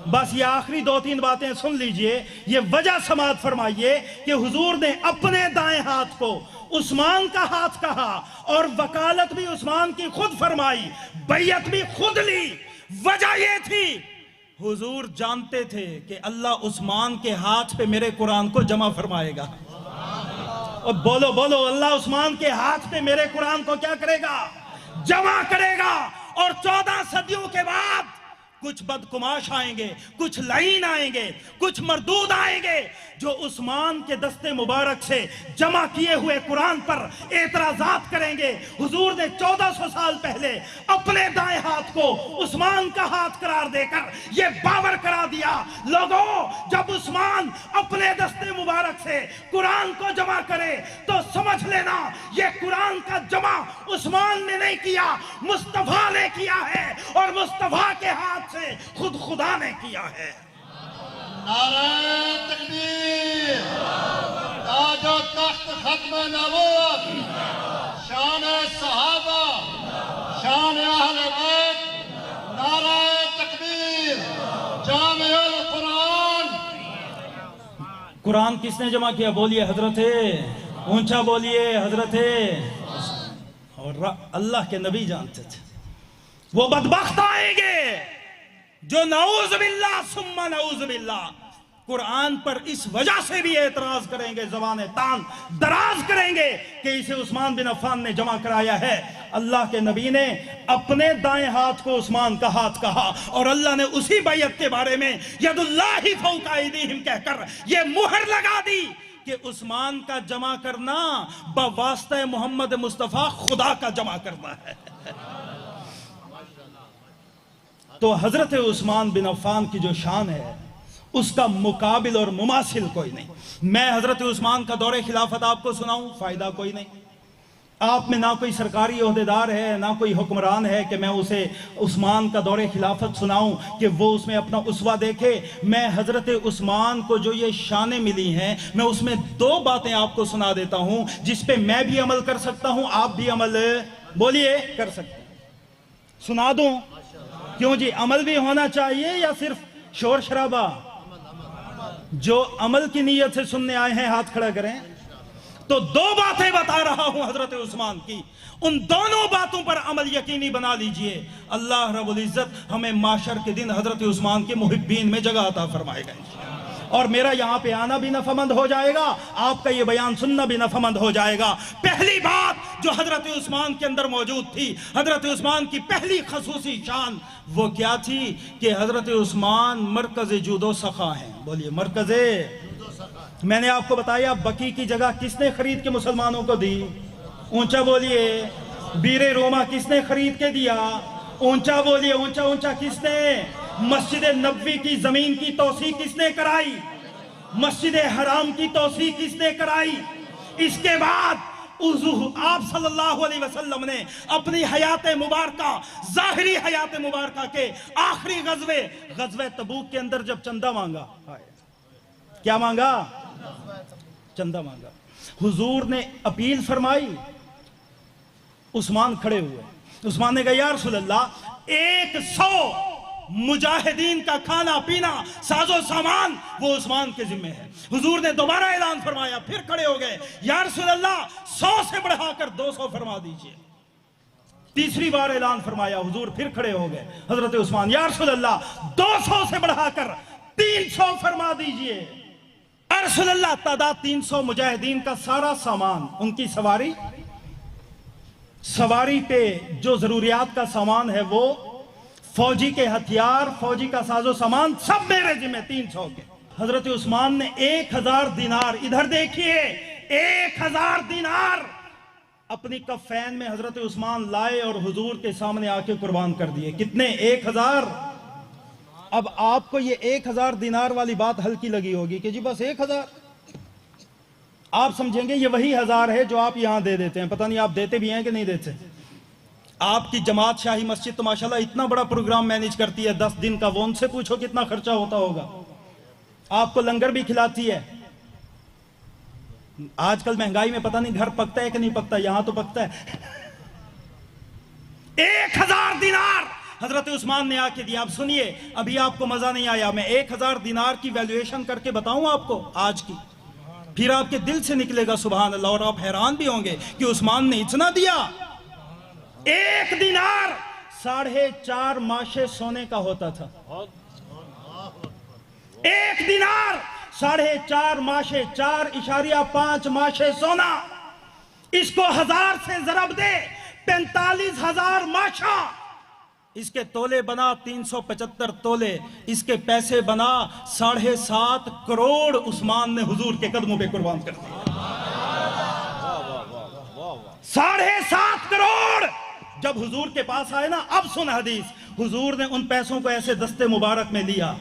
बस ये आखिरी 2-3 बातें सुन लीजिए, ये वजह समाअत फरमाइए कि हुजूर ने अपने दाएं हाथ को उस्मान का हाथ कहा और वकालत भी उस्मान की खुद फरमाई, बैयत भी खुद ली। वजह ये थी, हुजूर जानते थे कि अल्लाह उस्मान के हाथ पे मेरे कुरान को जमा फरमाएगा। और बोलो बोलो, अल्लाह उस्मान के हाथ पे मेरे कुरान को क्या करेगा, जमा करेगा। और 14 सदियों के बाद कुछ बदकुमाश आएंगे, कुछ लाइन आएंगे, कुछ मरदूद आएंगे जो उस्मान के दस्ते मुबारक से जमा किए हुए कुरान पर एतराजात करेंगे। हुजूर ने 1400 साल पहले अपने दाएं हाथ को उस्मान का हाथ करार देकर यह बावर करा दिया, लोगों जब उस्मान अपने दस्ते मुबारक से कुरान को जमा करे तो समझ लेना यह कुरान का जमा उस्मान ने नहीं किया, मुस्तफा ने किया है, और मुस्तफा के हाथ से खुद खुदा ने किया है। नारे तकबीर, ताजो तख्त खत्म नबूवत, शान सहाबा, शान अहले बैत, नारे तकबीर, जामिउल कुरान। कुरान किसने जमा किया? बोलिए हजरते, ऊंचा बोलिए हजरते। और अल्लाह के नबी जानते थे वो बदबख्त आएंगे जो नऊज़ बिल्लाह सुम्मा नऊज़ बिल्लाह कुरान पर इस वजह से भी एतराज करेंगे, ज़बान तान दराज करेंगे कि इसे उस्मान बिन अफ़्फ़ान ने जमा कराया है। अल्लाह के नबी ने अपने दाएं हाथ को उस्मान का हाथ कहा और अल्लाह ने उसी बैयत के बारे में यदुल्लाहि फौका ऐदीहिम कहकर यह मुहर लगा दी कि उस्मान का जमा करना बवास्ते मोहम्मद मुस्तफ़ा खुदा का जमा करना है। तो हजरत उस्मान बिन अफ़्फ़ान की जो शान है उसका मुकाबिल और मुमासिल कोई नहीं। मैं हजरत उस्मान का दौरे खिलाफत आपको सुनाऊं, फायदा कोई नहीं। आप में ना कोई सरकारी ओहदेदार है, ना कोई हुक्मरान है कि मैं उसे उस्मान का दौरे खिलाफत सुनाऊं कि वो उसमें अपना उसवा देखे। मैं हजरत उस्मान को जो ये शानें मिली हैं, मैं उसमें 2 बातें आपको सुना देता हूं जिस पे मैं भी अमल कर सकता हूं, आप भी अमल बोलिए कर सकते हैं। सुना दूं? क्यों जी, अमल भी होना चाहिए या सिर्फ शोर शराबा? जो अमल की नीयत से सुनने आए हैं हाथ खड़ा करें। तो 2 बातें बता रहा हूं हजरत उस्मान की, उन दोनों बातों पर अमल यकीनी बना लीजिए। अल्लाह रब्बुल इज्जत हमें माशर के दिन हजरत उस्मान के मुहिब्बीन में जगह अता फरमाएगा और मेरा यहां पे आना भी नफामंद हो जाएगा, आपका ये बयान सुनना भी नफामंद हो जाएगा। पहली बात जो हजरत उस्मान के अंदर मौजूद थी, हजरत उस्मान की पहली खसूसी शान वो क्या थी कि हजरत उस्मान मरकज़ जूदो सखा हैं। बोलिए मरकज़े। मैंने आपको बताया बकी की जगह किसने खरीद के मुसलमानों को दी? ऊंचा बोलिए। बीरे रोमा किसने खरीद के दिया? ऊंचा बोलिए, ऊंचा ऊंचा। किसने? मस्जिद नबवी की जमीन की तौसी किसने कराई? मस्जिद हराम की तौसी किसने कराई? इसके बाद आप सल्लल्लाहु अलैहि वसल्लम ने अपनी हयात मुबारका, जाहिरी हयात मुबारका के आखिरी गज़वे तबूक के अंदर जब चंदा मांगा, क्या मांगा? चंदा मांगा। हुजूर ने अपील फरमाई, उस्मान खड़े हुए। उस्मान ने कहा या रसूलल्लाह, 100 मुजाहिदीन का खाना पीना साजो सामान वो उस्मान के जिम्मे है। हुजूर ने दोबारा ऐलान फरमाया, फिर खड़े हो गए, या रसूलल्लाह 100 से बढ़ाकर 200 फरमा दीजिए। तीसरी बार ऐलान फरमाया, हुजूर फिर खड़े हो गए। हजरत उस्मान, या रसूलल्लाह 200 से बढ़ाकर 300 फरमा दीजिए। या रसूलल्लाह, तादाद 300 मुजाहिदीन का सारा सामान, उनकी सवारी पे जो जरूरियात का सामान है, वो फौजी के हथियार, फौजी का साजो सामान सब मेरे जिम्मे 300 के। हजरत उस्मान ने 1000 दिनार, इधर देखिए, 1000 दिनार अपनी कफैन में हजरत उस्मान लाए और हुजूर के सामने आके कुर्बान कर दिए। कितने? 1000। अब आपको ये 1000 दिनार वाली बात हल्की लगी होगी कि जी बस 1000, आप समझेंगे ये वही 1000 है जो आप यहां दे देते हैं। पता नहीं आप देते भी हैं कि नहीं देते। आपकी जमात शाही मस्जिद तो माशाल्लाह इतना बड़ा प्रोग्राम मैनेज करती है 10 दिन का, वो उनसे पूछो कितना खर्चा होता होगा। आपको लंगर भी खिलाती है। आजकल महंगाई में पता नहीं घर पकता है कि नहीं पकता, यहां तो पकता है। 1000 दिनार हजरत उस्मान ने आके दिया। अब सुनिए, अभी आपको मजा नहीं आया, मैं 1000 दिनार की वैल्यूएशन करके बताऊं आपको आज की, फिर आपके दिल से निकलेगा सुभान अल्लाह, और आप हैरान भी होंगे कि उस्मान ने इतना दिया। 1 दिनार 4.5 माशे सोने का होता था। 1 दिनार 4.5 माशे, 4.5 माशे सोना। इसको 1000 से जरब दे, 45,000 माशा। इसके तोले बना 375 तोले, इसके पैसे बना 7.5 करोड़ उस्मान ने हुजूर के कदमों पे कुर्बान कर दिया। 7.5 करोड़ जब हुजूर के पास आए ना, अब सुन हदीस, हुजूर ने उन पैसों को ऐसे दस्ते मुबारक में लिया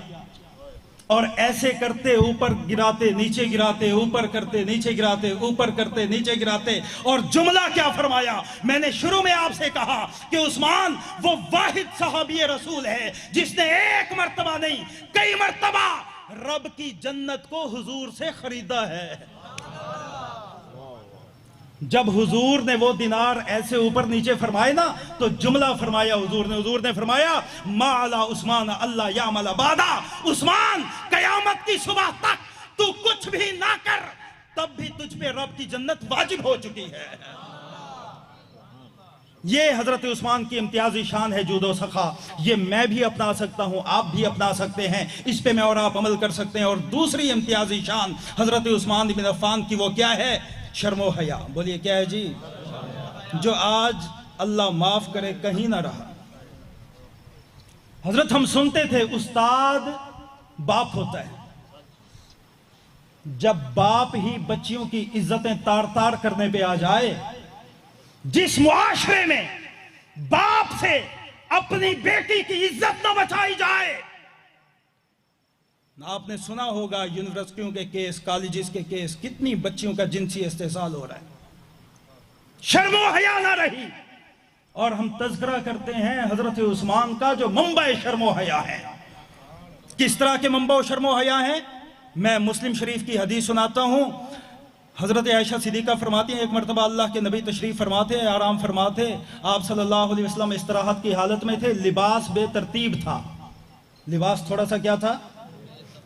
और ऐसे करते ऊपर गिराते नीचे गिराते, ऊपर करते नीचे गिराते, ऊपर करते नीचे गिराते, और जुमला क्या फरमाया? मैंने शुरू में आपसे कहा कि उस्मान वो वाहिद सहाबी रसूल है जिसने एक मर्तबा नहीं कई मर्तबा रब की जन्नत को हुजूर से खरीदा है। जब हुजूर ने वो दिनार ऐसे ऊपर नीचे फरमाए ना, तो जुमला फरमाया हुजूर ने फरमाया, माला उस्मान अल्लाह यामला बादा। उस्मान, कयामत की सुबह तक तू कुछ भी ना कर, तब भी तुझ पे रब की जन्नत वाजिब हो चुकी है। ये हजरत उस्मान की इम्तियाजी शान है, जूदो सखा। ये मैं भी अपना सकता हूं, आप भी अपना सकते हैं, इस पे मैं और आप अमल कर सकते हैं। और दूसरी इम्तियाजी शान हजरत उस्मान बिन अफ़्फ़ान की, वो क्या है? शर्मो हया। बोलिए क्या है जी? जो आज अल्लाह माफ करे कहीं ना रहा। हजरत हम सुनते थे उस्ताद बाप होता है। जब बाप ही बच्चियों की इज्जतें तार तार करने पे आ जाए, जिस मुआशरे में बाप से अपनी बेटी की इज्जत न बचाई जाए, आपने सुना होगा यूनिवर्सिटियों के केस, कॉलेजेस के केस, कितनी बच्चियों का जिनसी इस्तेसाल हो रहा है। शर्मो हया ना रही। और हम तज़किरा करते हैं हजरत उस्मान का, जो मंबा शर्मो हया है। किस तरह के मंबा शर्मो हया है? मैं मुस्लिम शरीफ की हदीस सुनाता हूं। हजरत आयशा सिद्दीक़ा फरमाती हैं, एक मरतबा अल्लाह के नबी तशरीफ फरमाते, आराम फरमाते, आप सल्लल्लाहु अलैहि वसल्लम इस्तराहत की हालत में थे। लिबास बेतरतीब था, लिबास थोड़ा सा क्या था?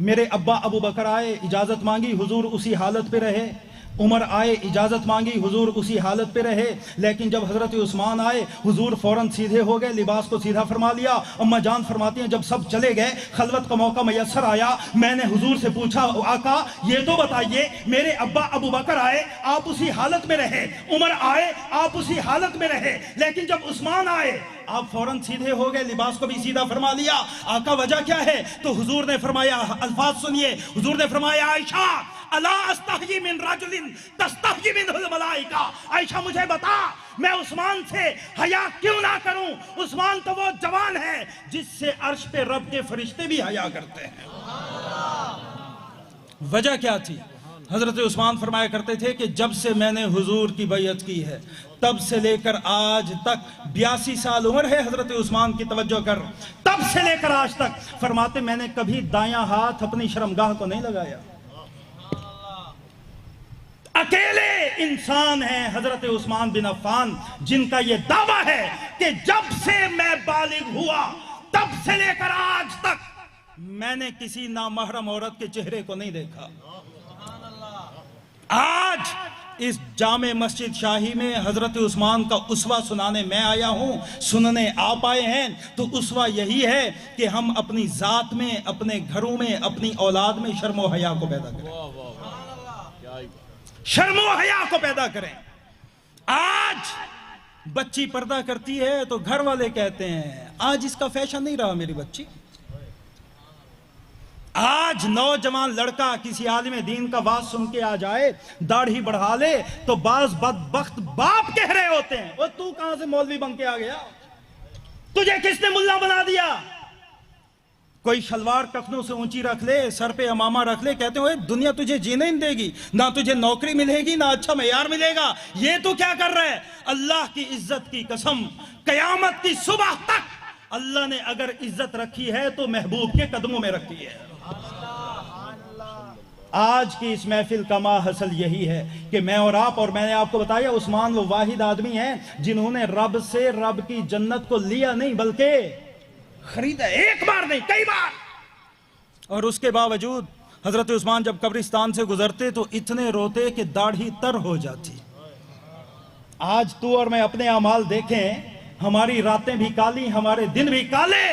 मेरे अब्बा अबू बकर आए, इजाज़त मांगी, हुजूर उसी हालत पे रहे। उमर आए, इजाज़त मांगी, हुजूर उसी हालत पे रहे। लेकिन जब हज़रत उस्मान आए, हुजूर फ़ौरन सीधे हो गए, लिबास को सीधा फरमा लिया। अम्मा जान फरमाती हैं, जब सब चले गए, खलवत का मौका मैसर आया, मैंने हुजूर से पूछा, आका ये तो बताइए, मेरे अब्बा अबू बकर आए, आप उसी हालत में रहे, उमर आए, आप उसी हालत में रहे, लेकिन जब उस्मान आए आप फौरन सीधे हो गए, लिबास को भी सीधा फरमा लिया। आका वजह क्या है? तो हुजूर ने फरमाया, अल्फाज सुनिए, हुजूर ने फरमाया, आयशा अला अस्तहयी मिन रजुलिन तस्तहयी मिनहुल मलाइका। आयशा मुझे बता, मैं उस्मान से हया क्यों ना करूं? उस्मान तो वो जवान है जिससे अर्श पे रब के फरिश्ते भी हया करते हैं। वजह क्या थी? हजरत उस्मान फरमाया करते थे कि जब से मैंने हुजूर की बैयत की है तब से लेकर आज तक 82 साल उम्र है हजरत उस्मान की, तवज्जो कर, तब से लेकर आज तक फरमाते मैंने कभी दायां हाथ अपनी शर्मगाह को नहीं लगाया। अकेले इंसान हैं हजरत उस्मान बिन अफ़्फ़ान जिनका यह दावा है कि जब से मैं बालिग हुआ तब से लेकर आज तक मैंने किसी नामहरम औरत के चेहरे को नहीं देखा। आज इस जामे मस्जिद शाही में हजरत उस्मान का उसवा सुनाने मैं आया हूं, सुनने आप आए हैं, तो उसवा यही है कि हम अपनी जात में, अपने घरों में, अपनी औलाद में शर्मो हया को पैदा करें, शर्मो हया को पैदा करें। आज बच्ची पर्दा करती है तो घर वाले कहते हैं आज इसका फैशन नहीं रहा मेरी बच्ची। आज नौजवान लड़का किसी आलिम दीन का बात सुन के आ जाए, दाढ़ी बढ़ा ले, तो बाज बदबख्त बाप कह रहे होते हैं वो तू कहां से मौलवी बन के आ गया, तुझे किसने मुल्ला बना दिया। कोई शलवार टखनों से ऊंची रख ले, सर पे अमामा रख ले, कहते हो दुनिया तुझे जीने नहीं देगी, ना तुझे नौकरी मिलेगी, ना अच्छा मेयार मिलेगा, ये तू क्या कर रहा है। अल्लाह की इज्जत की कसम, कयामत की सुबह तक अल्लाह ने अगर इज्जत रखी है तो महबूब के कदमों में रखी है। आज की इस महफिल का माहसल यही है कि मैं और आप, और मैंने आपको बताया उस्मान वो वाहिद आदमी हैं जिन्होंने रब से रब की जन्नत को लिया नहीं बल्कि खरीदा, एक बार नहीं कई बार। और उसके बावजूद हजरत उस्मान जब कब्रिस्तान से गुजरते तो इतने रोते कि दाढ़ी तर हो जाती। आज तू और मैं अपने अमाल देखें, हमारी रातें भी काली, हमारे दिन भी काले।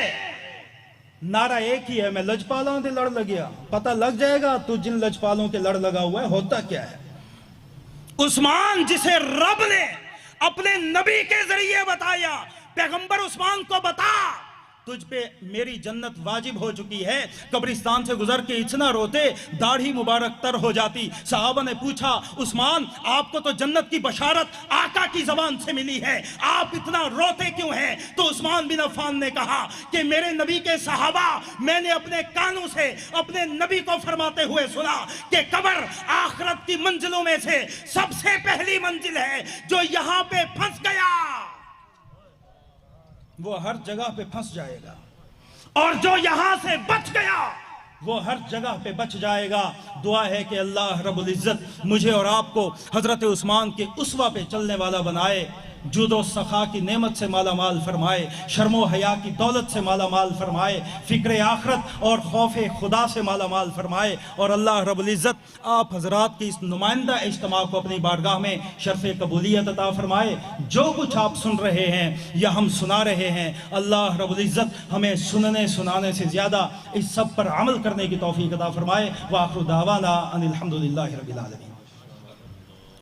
नारा एक ही है, मैं लजपालों के लड़ लगिया, पता लग जाएगा तू जिन लजपालों के लड़ लगा हुआ है होता क्या है। उस्मान जिसे रब ने अपने नबी के जरिए बताया, पैगंबर उस्मान को बता तुझ पे मेरी जन्नत वाजिब हो चुकी है, कब्रिस्तान से गुजर के इतना रोते दाढ़ी मुबारक तर हो जाती। सहाबा ने पूछा उस्मान आपको तो जन्नत की बशारत आका की जबान से मिली है, आप इतना रोते क्यों हैं। तो उस्मान बिन अफ़्फ़ान ने कहा कि मेरे नबी के सहाबा मैंने अपने कानों से अपने नबी को फरमाते हुए सुना कि कब्र आखिरत की मंजिलों में से सबसे पहली मंजिल है, जो यहां पे फंस गया वो हर जगह पे फंस जाएगा, और जो यहां से बच गया वो हर जगह पे बच जाएगा। दुआ है कि अल्लाह रब्बुल इज्जत मुझे और आपको हजरत उस्मान के उसवा पे चलने वाला बनाए, जुदो सखा की नेमत से माला माल फरमाए, शर्मो हया की दौलत से माला माल फरमाए, फिक्र आखरत और खौफ खुदा से माला माल फरमाए। और अल्लाह रब्बुल इज्जत आप हजरात की इस नुमाइंदा इज्तिमा को अपनी बारगाह में शर्फ़े कबूलियत अता फरमाए। जो कुछ आप सुन रहे हैं या हम सुना रहे हैं, अल्लाह रब्बुल इज्जत हमें सुनने सुनाने से ज़्यादा इस सब पर अमल करने की तौफीक अता फरमाए। व आखिर दावाना अनिल हम्दुलिल्लाहि रब्बिल आलमीन।